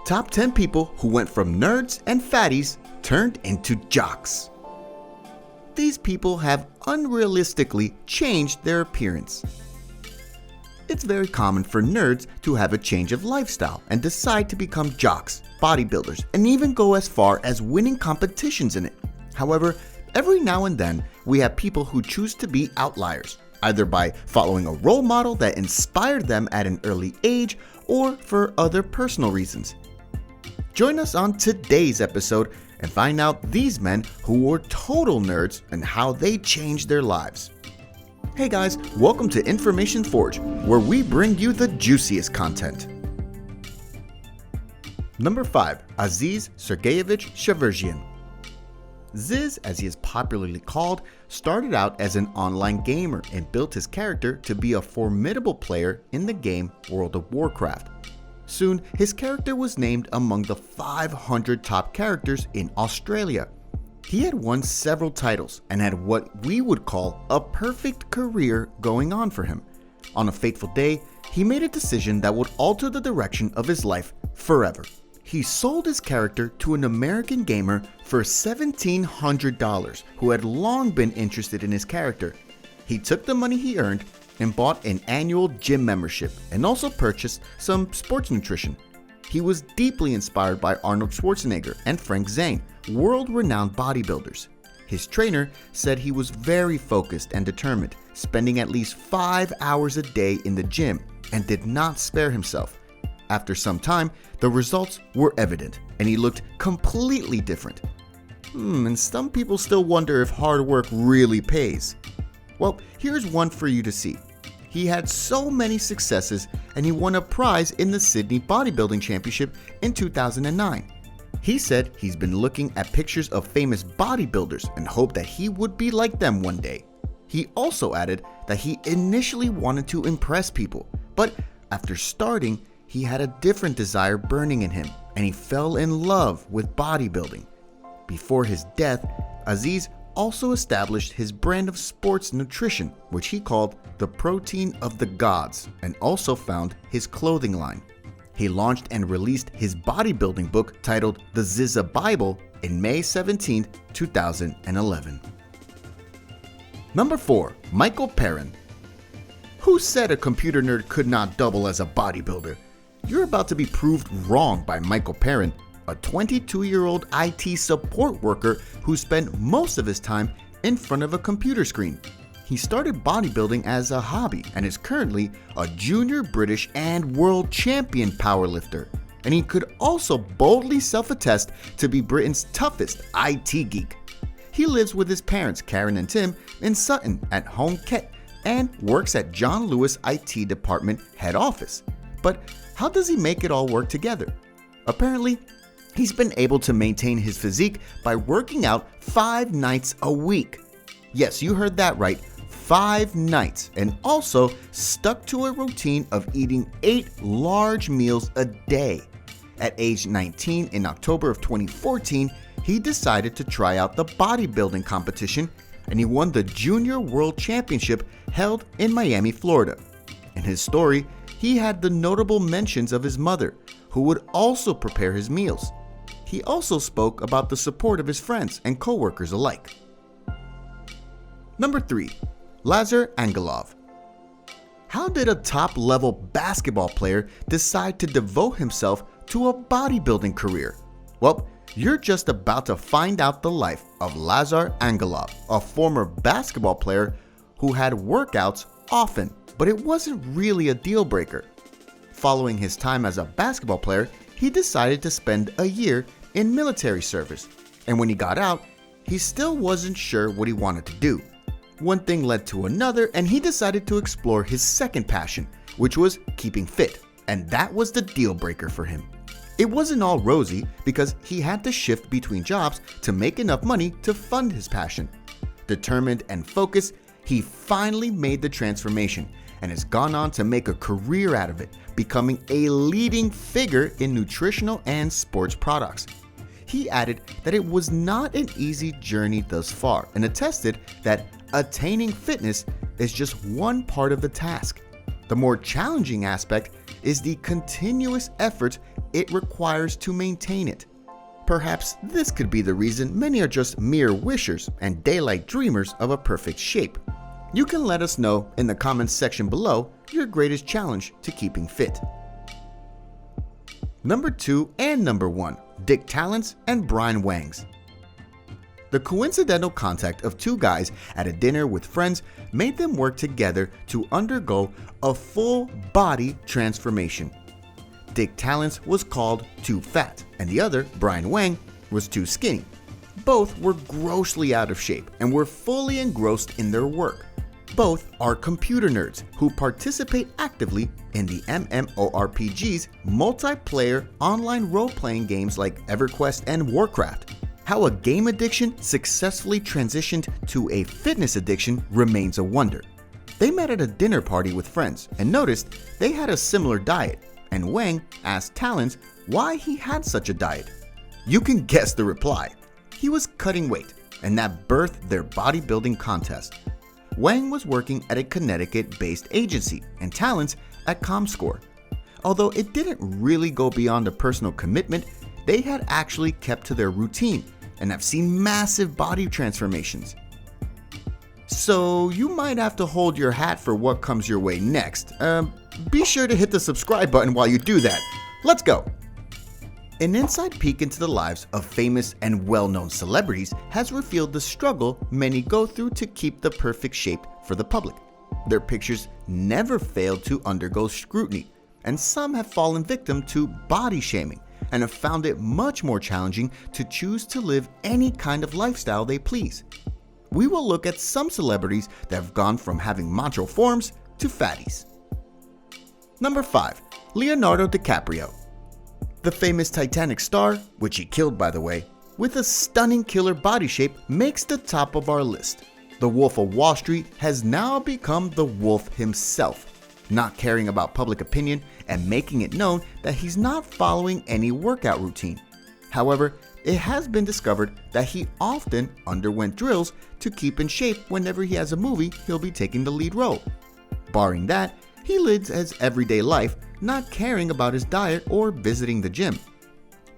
Top 10 people who went from nerds and fatties turned into jocks. These people have unrealistically changed their appearance. It's very common for nerds to have a change of lifestyle and decide to become jocks, bodybuilders, and even go as far as winning competitions in it. However, every now and then we have people who choose to be outliers, either by following a role model that inspired them at an early age or for other personal reasons. Join us on today's episode and find out these men who were total nerds and how they changed their lives. Hey guys, welcome to Information Forge, where we bring you the juiciest content. Number 5. Aziz Sergeyevich Shavarzhian. Ziz, as he is popularly called, started out as an online gamer and built his character to be a formidable player in the game World of Warcraft. Soon, his character was named among the 500 top characters in Australia. He had won several titles and had what we would call a perfect career going on for him. On a fateful day, he made a decision that would alter the direction of his life forever. He sold his character to an American gamer for $1,700 who had long been interested in his character. He took the money he earned and bought an annual gym membership and also purchased some sports nutrition. He was deeply inspired by Arnold Schwarzenegger and Frank Zane, world-renowned bodybuilders. His trainer said he was very focused and determined, spending at least 5 hours a day in the gym and did not spare himself. After some time, the results were evident and he looked completely different. And some people still wonder if hard work really pays. Well, here's one for you to see. He had so many successes and he won a prize in the Sydney Bodybuilding Championship in 2009. He said he's been looking at pictures of famous bodybuilders and hoped that he would be like them one day. He also added that he initially wanted to impress people, but after starting, he had a different desire burning in him and he fell in love with bodybuilding. Before his death, Aziz also established his brand of sports nutrition, which he called the Protein of the Gods, and also found his clothing line. He launched and released his bodybuilding book titled The Zizza Bible in May 17, 2011. Number 4. Michael Perrin. Who said a computer nerd could not double as a bodybuilder? You're about to be proved wrong by Michael Perrin, a 22-year-old IT support worker who spent most of his time in front of a computer screen. He started bodybuilding as a hobby and is currently a junior British and world champion powerlifter. And he could also boldly self-attest to be Britain's toughest IT geek. He lives with his parents, Karen and Tim, in Sutton at Home Kent and works at John Lewis IT department head office. But how does he make it all work together? Apparently, he's been able to maintain his physique by working out 5 nights a week. Yes, you heard that right, 5 nights, and also stuck to a routine of eating 8 large meals a day. At age 19 in October of 2014, he decided to try out the bodybuilding competition and he won the Junior World Championship held in Miami, Florida. In his story, he had the notable mentions of his mother, who would also prepare his meals. He also spoke about the support of his friends and co-workers alike. Number 3. Lazar Angelov. How did a top-level basketball player decide to devote himself to a bodybuilding career? Well, you're just about to find out the life of Lazar Angelov, a former basketball player who had workouts often, but it wasn't really a deal breaker. Following his time as a basketball player, he decided to spend a year in military service, and when he got out, he still wasn't sure what he wanted to do. One thing led to another, and he decided to explore his second passion, which was keeping fit, and that was the deal breaker for him. It wasn't all rosy because he had to shift between jobs to make enough money to fund his passion. Determined and focused, he finally made the transformation and has gone on to make a career out of it, becoming a leading figure in nutritional and sports products. He added that it was not an easy journey thus far and attested that attaining fitness is just one part of the task. The more challenging aspect is the continuous effort it requires to maintain it. Perhaps this could be the reason many are just mere wishers and daylight dreamers of a perfect shape. You can let us know in the comments section below your greatest challenge to keeping fit. Number 2 and number 1, Dick Talents and Brian Wang's. The coincidental contact of two guys at a dinner with friends made them work together to undergo a full body transformation. Dick Talents was called too fat, and the other, Brian Wang, was too skinny. Both were grossly out of shape and were fully engrossed in their work. Both are computer nerds who participate actively in the MMORPGs, multiplayer online role-playing games like EverQuest and WARCRAFT. How a game addiction successfully transitioned to a fitness addiction remains a wonder. They met at a dinner party with friends and noticed they had a similar diet, and Wang asked Talents why he had such a diet. You can guess the reply. He was cutting weight, and that birthed their bodybuilding contest. Wang was working at a Connecticut-based agency and Talents at ComScore. Although it didn't really go beyond a personal commitment, they had actually kept to their routine and have seen massive body transformations. So you might have to hold your hat for what comes your way next. Be sure to hit the subscribe button while you do that. Let's go! An inside peek into the lives of famous and well-known celebrities has revealed the struggle many go through to keep the perfect shape for the public. Their pictures never fail to undergo scrutiny, and some have fallen victim to body shaming and have found it much more challenging to choose to live any kind of lifestyle they please. We will look at some celebrities that have gone from having macho forms to fatties. Number 5. Leonardo DiCaprio. The famous Titanic star, which he killed by the way, with a stunning killer body shape makes the top of our list. The Wolf of Wall Street has now become the Wolf himself, not caring about public opinion and making it known that he's not following any workout routine. However, it has been discovered that he often underwent drills to keep in shape whenever he has a movie he'll be taking the lead role. Barring that, he lives his everyday life, not caring about his diet or visiting the gym.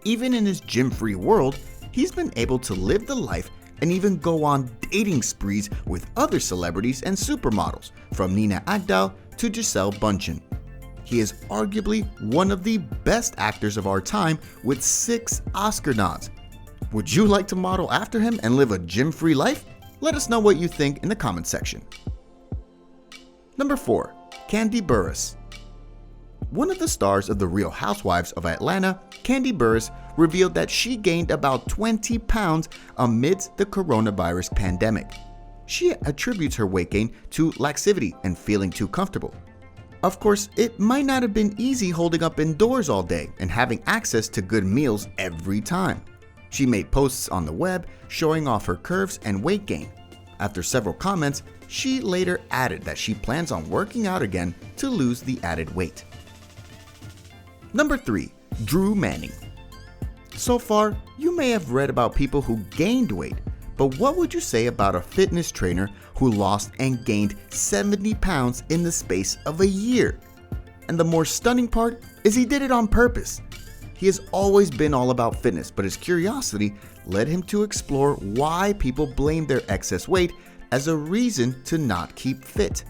Even in his gym-free world, he's been able to live the life and even go on dating sprees with other celebrities and supermodels, from Nina Agdal to Gisele Bündchen. He is arguably one of the best actors of our time with 6 Oscar nods. Would you like to model after him and live a gym-free life? Let us know what you think in the comment section. Number 4. Kandi Burruss. One of the stars of the Real Housewives of Atlanta, Kandi Burruss, revealed that she gained about 20 pounds amidst the coronavirus pandemic. She attributes her weight gain to laxity and feeling too comfortable. Of course, it might not have been easy holding up indoors all day and having access to good meals every time. She made posts on the web showing off her curves and weight gain. After several comments, she later added that she plans on working out again to lose the added weight. Number 3. Drew Manning. So far, you may have read about people who gained weight, but what would you say about a fitness trainer who lost and gained 70 pounds in the space of a year? And the more stunning part is he did it on purpose. He has always been all about fitness, but his curiosity led him to explore why people blame their excess weight as a reason to not keep fit,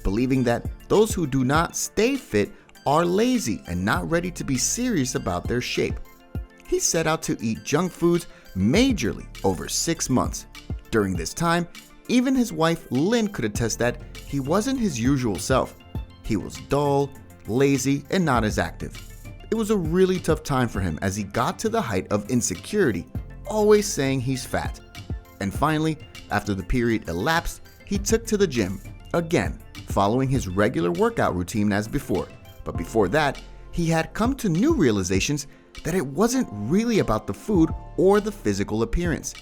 believing that those who do not stay fit are lazy and not ready to be serious about their shape. He set out to eat junk foods majorly over 6 months. During this time, even his wife Lynn could attest that he wasn't his usual self. He was dull, lazy, and not as active. It was a really tough time for him as he got to the height of insecurity, always saying he's fat. And finally, after the period elapsed, he took to the gym, again, following his regular workout routine as before. But before that, he had come to new realizations that it wasn't really about the food or the physical appearance.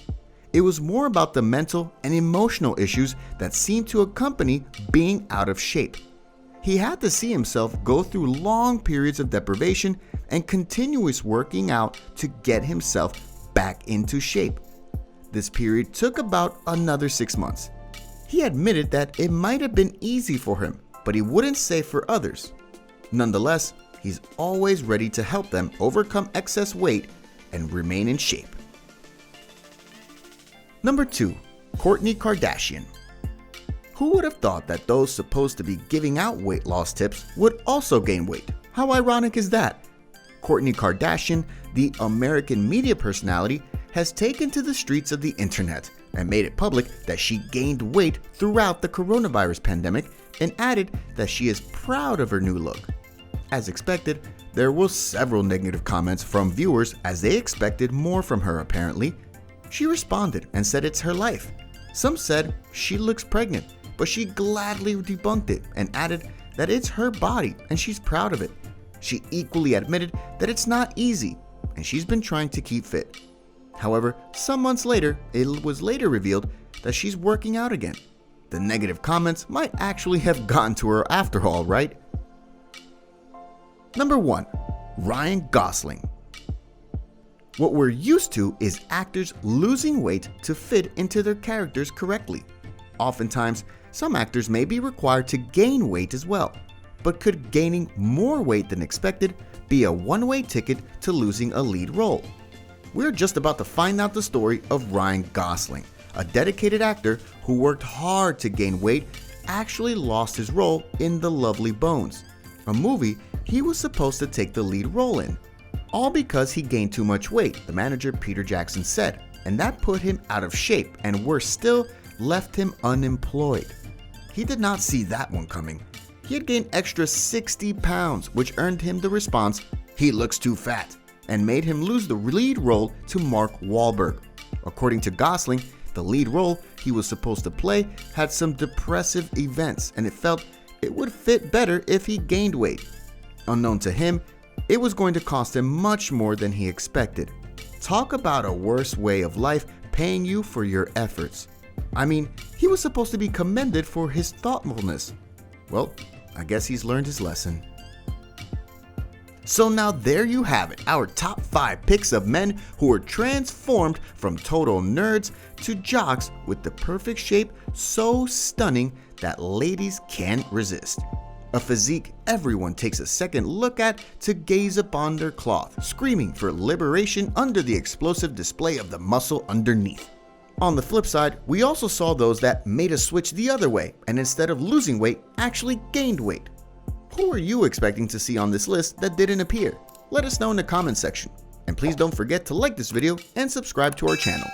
It was more about the mental and emotional issues that seemed to accompany being out of shape. He had to see himself go through long periods of deprivation and continuous working out to get himself back into shape. This period took about another 6 months. He admitted that it might have been easy for him, but he wouldn't say for others. Nonetheless, he's always ready to help them overcome excess weight and remain in shape. Number 2. Kourtney Kardashian. Who would have thought that those supposed to be giving out weight loss tips would also gain weight? How ironic is that? Kourtney Kardashian, the American media personality, has taken to the streets of the internet and made it public that she gained weight throughout the coronavirus pandemic and added that she is proud of her new look. As expected, there were several negative comments from viewers as they expected more from her apparently. She responded and said it's her life. Some said she looks pregnant, but she gladly debunked it and added that it's her body and she's proud of it. She equally admitted that it's not easy and she's been trying to keep fit. However, some months later, it was later revealed that she's working out again. The negative comments might actually have gotten to her after all, right? Number 1. Ryan Gosling. What we're used to is actors losing weight to fit into their characters correctly. Oftentimes, some actors may be required to gain weight as well, but could gaining more weight than expected be a one-way ticket to losing a lead role? We're just about to find out the story of Ryan Gosling, a dedicated actor who worked hard to gain weight, actually lost his role in The Lovely Bones, a movie he was supposed to take the lead role in. All because he gained too much weight, the manager Peter Jackson said, and that put him out of shape and worse still, left him unemployed. He did not see that one coming. He had gained extra 60 pounds, which earned him the response, "He looks too fat," and made him lose the lead role to Mark Wahlberg. According to Gosling, the lead role he was supposed to play had some depressive events and it felt it would fit better if he gained weight. Unknown to him, it was going to cost him much more than he expected. Talk about a worse way of life paying you for your efforts. I mean, he was supposed to be commended for his thoughtfulness. Well, I guess he's learned his lesson. So now there you have it, our top 5 picks of men who were transformed from total nerds to jocks with the perfect shape so stunning that ladies can't resist. A physique everyone takes a second look at to gaze upon their cloth, screaming for liberation under the explosive display of the muscle underneath. On the flip side, we also saw those that made a switch the other way and instead of losing weight, actually gained weight. Who are you expecting to see on this list that didn't appear? Let us know in the comment section. And please don't forget to like this video and subscribe to our channel.